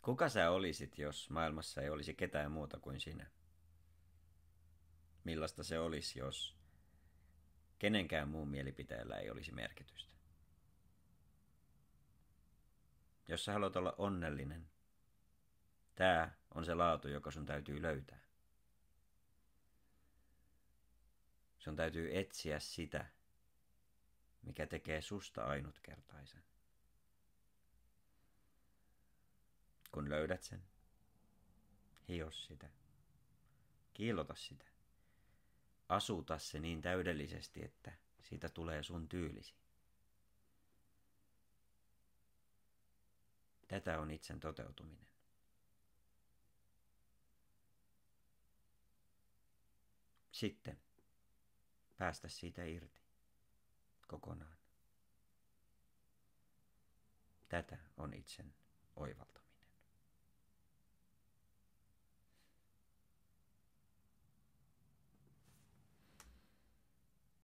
Kuka sä olisit, jos maailmassa ei olisi ketään muuta kuin sinä? Millaista se olisi, jos kenenkään muun mielipiteellä ei olisi merkitystä? Jos sä haluat olla onnellinen, tää on se laatu, joka sun täytyy löytää. Sun täytyy etsiä sitä, mikä tekee susta ainutkertaisen. Kun löydät sen, hios sitä, kiillota sitä, asuta se niin täydellisesti, että siitä tulee sun tyylisi. Tätä on itsen toteutuminen. Sitten päästä siitä irti kokonaan. Tätä on itsen oivallus.